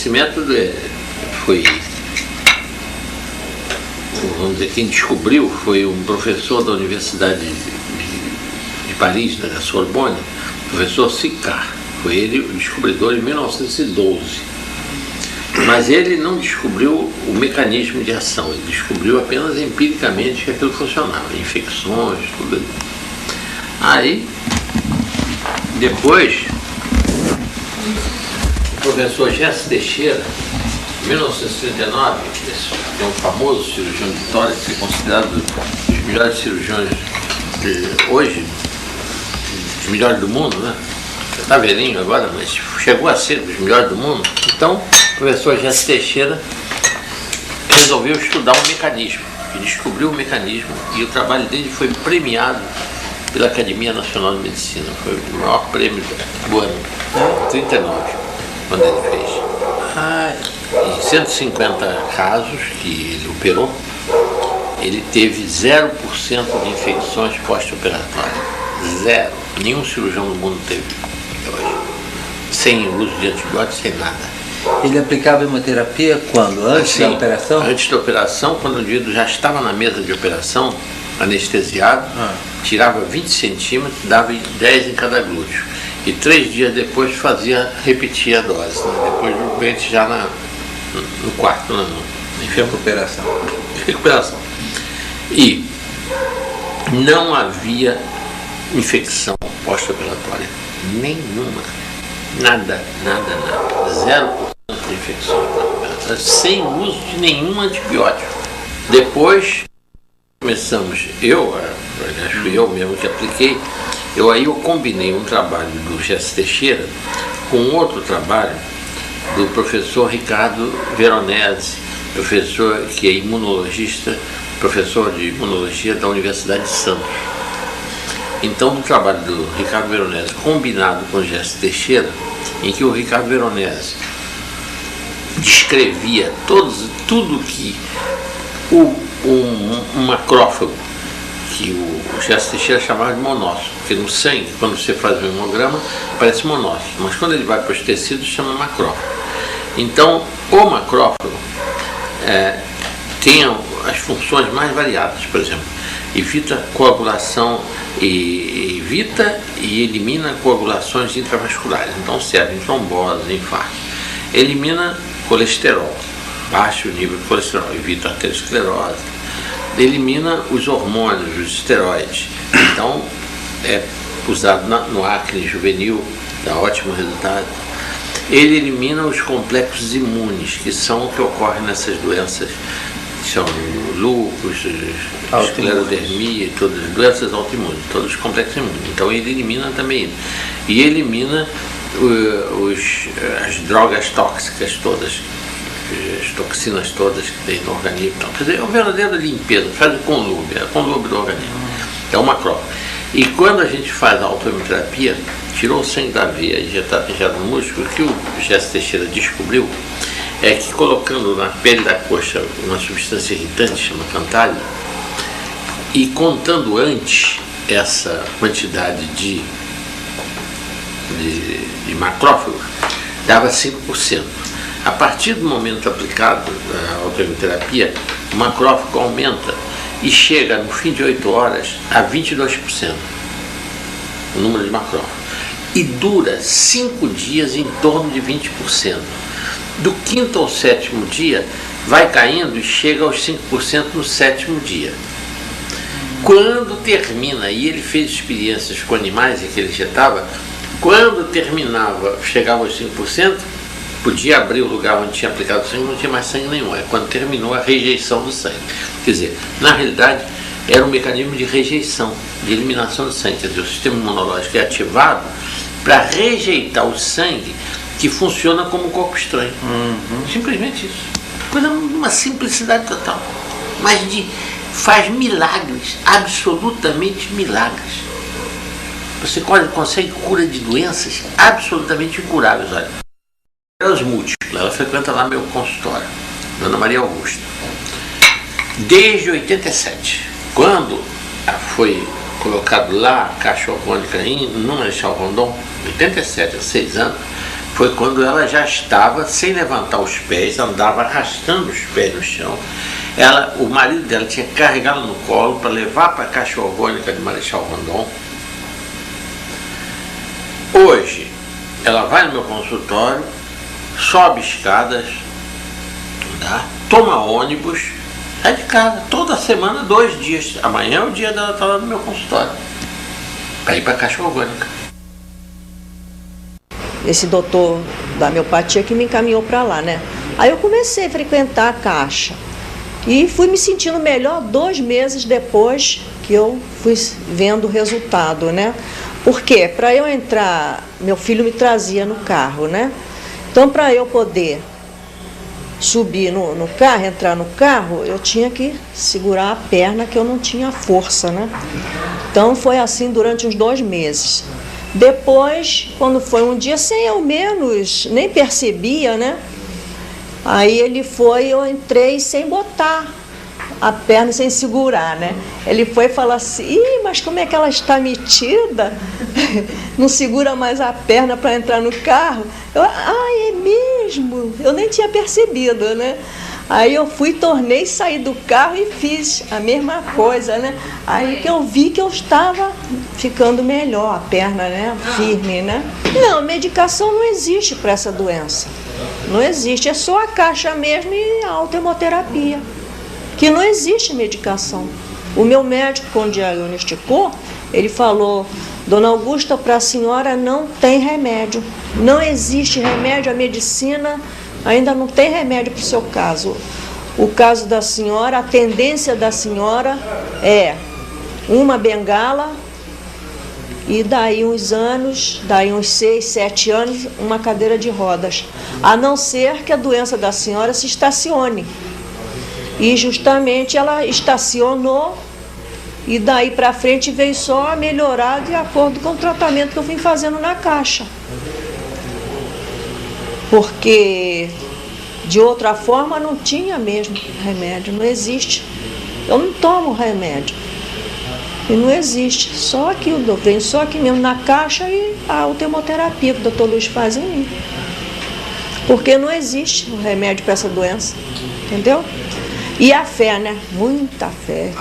esse método foi, vamos dizer, quem descobriu foi um professor da Universidade de Paris, da Sorbonne, o professor Sicard. Foi ele o descobridor em 1912. Mas ele não descobriu o mecanismo de ação, ele descobriu apenas empiricamente que aquilo funcionava, infecções, tudo ali. Aí, depois, o professor Gerson Teixeira, em 1939, é um famoso cirurgião de tórax, que é considerado um dos melhores cirurgiões hoje, os melhores do mundo, né? Está velhinho agora, mas chegou a ser dos melhores do mundo. Então, o professor Gerson Teixeira resolveu estudar o mecanismo, e descobriu o mecanismo, e o trabalho dele foi premiado pela Academia Nacional de Medicina. Foi o maior prêmio do ano, 39, quando ele fez. Em 150 casos que ele operou, ele teve 0% de infecções pós-operatórias. Zero. Nenhum cirurgião do mundo teve hoje. Sem uso de antibióticos, sem nada. Ele aplicava hemoterapia quando? Antes da operação? Antes da operação, quando o indivíduo já estava na mesa de operação, anestesiado, tirava 20 centímetros, dava 10 em cada glúteo. E 3 dias depois repetia a dose, né? Depois do doente já no quarto, na recuperação. E não havia infecção pós-operatória. Nenhuma. Nada. 0% de infecção pós-operatória, sem uso de nenhum antibiótico. Depois começamos, fui eu mesmo que apliquei, eu combinei um trabalho do Gerson Teixeira com outro trabalho do professor Ricardo Veronese, professor que é imunologista, professor de imunologia da Universidade de Santos. Então, do trabalho do Ricardo Veronese combinado com o Gerson Teixeira, em que o Ricardo Veronese descrevia tudo que um macrófago, que o Gerson Teixeira chamava de monócito, porque no sangue, quando você faz um hemograma, parece monócito, mas quando ele vai para os tecidos, chama macrófago. Então, o macrófago tem as funções mais variadas, por exemplo, evita coagulação, evita e elimina coagulações intravasculares, então serve em trombose, infarto. Elimina colesterol, baixo nível de colesterol, evita arteriosclerose. Elimina os hormônios, os esteroides, então é usado no acne juvenil, dá ótimo resultado. Ele elimina os complexos imunes, que são o que ocorrem nessas doenças, que são lúpus, esclerodermia, todas as doenças autoimunes, todos os complexos imunes. Então ele elimina também isso. E elimina as drogas tóxicas todas, as toxinas todas que tem no organismo. Então, quer dizer, é uma verdadeira limpeza, faz o conlume do organismo. É uma macrófago. E quando a gente faz a autoimunoterapia, tirou o sangue da veia e injetado no músculo, o que o Gerson Teixeira descobriu é que colocando na pele da coxa uma substância irritante, chama Cantalha, e contando antes essa quantidade de macrófago, dava 5%. A partir do momento aplicado a autoimunoterapia, o macrófago aumenta e chega no fim de 8 horas a 22%, o número de macrófagos. E dura 5 dias em torno de 20%. Do 5º ao 7º dia, vai caindo e chega aos 5% no 7º dia. Quando termina, e ele fez experiências com animais em que ele injetava, quando terminava, chegava aos 5%, podia abrir o lugar onde tinha aplicado sangue, não tinha mais sangue nenhum. É quando terminou a rejeição do sangue. Quer dizer, na realidade, era um mecanismo de rejeição, de eliminação do sangue. Quer dizer, o sistema imunológico é ativado para rejeitar o sangue que funciona como um corpo estranho. Simplesmente isso. Coisa de uma simplicidade total. Mas faz milagres, absolutamente milagres. Você consegue cura de doenças absolutamente incuráveis. Olha, múltiplas, ela frequenta lá meu consultório, Dona Maria Augusta, desde 87, quando foi colocado lá a caixa orgânica no Marechal Rondon, 87, há 6 anos, foi quando ela já estava sem levantar os pés, andava arrastando os pés no chão. O marido dela tinha carregado no colo para levar para a Caixa Orgânica de Marechal Rondon. Hoje, ela vai no meu consultório, sobe escadas, tá? Toma ônibus, sai de casa, toda semana, 2 dias. Amanhã é o dia dela estar lá no meu consultório, para ir para a Caixa Orgânica. Esse doutor da homeopatia que me encaminhou para lá, né? Aí eu comecei a frequentar a Caixa e fui me sentindo melhor 2 meses depois que eu fui vendo o resultado, né? Porque para eu entrar, meu filho me trazia no carro, né? Então, para eu poder subir no carro, entrar no carro, eu tinha que segurar a perna, que eu não tinha força, né? Então, foi assim durante uns 2 meses. Depois, quando foi um dia, sem eu menos, nem percebia, né? Aí ele foi, eu entrei sem botar a perna, sem segurar, né? Ele foi falar assim, mas como é que ela está metida? Não segura mais a perna para entrar no carro? É mesmo? Eu nem tinha percebido, né? Aí eu fui, tornei, saí do carro e fiz a mesma coisa, né? Aí que eu vi que eu estava ficando melhor, a perna, né? Firme, né? Não, medicação não existe para essa doença. Não existe, é só a Caixa mesmo e a autohemoterapia. Que não existe medicação. O meu médico, quando diagnosticou, ele falou, Dona Augusta, para a senhora não tem remédio. Não existe remédio, a medicina ainda não tem remédio para o seu caso. O caso da senhora, a tendência da senhora é uma bengala e daí uns anos, daí uns 6, 7 anos, uma cadeira de rodas. A não ser que a doença da senhora se estacione. E justamente ela estacionou e daí para frente veio só a melhorar de acordo com o tratamento que eu vim fazendo na Caixa. Porque de outra forma não tinha mesmo remédio, não existe. Eu não tomo remédio. E não existe. Só aqui, eu venho só aqui mesmo na Caixa e a autohemoterapia que o doutor Luiz faz em mim. Porque não existe um remédio para essa doença. Entendeu? E a fé, né? Muita fé.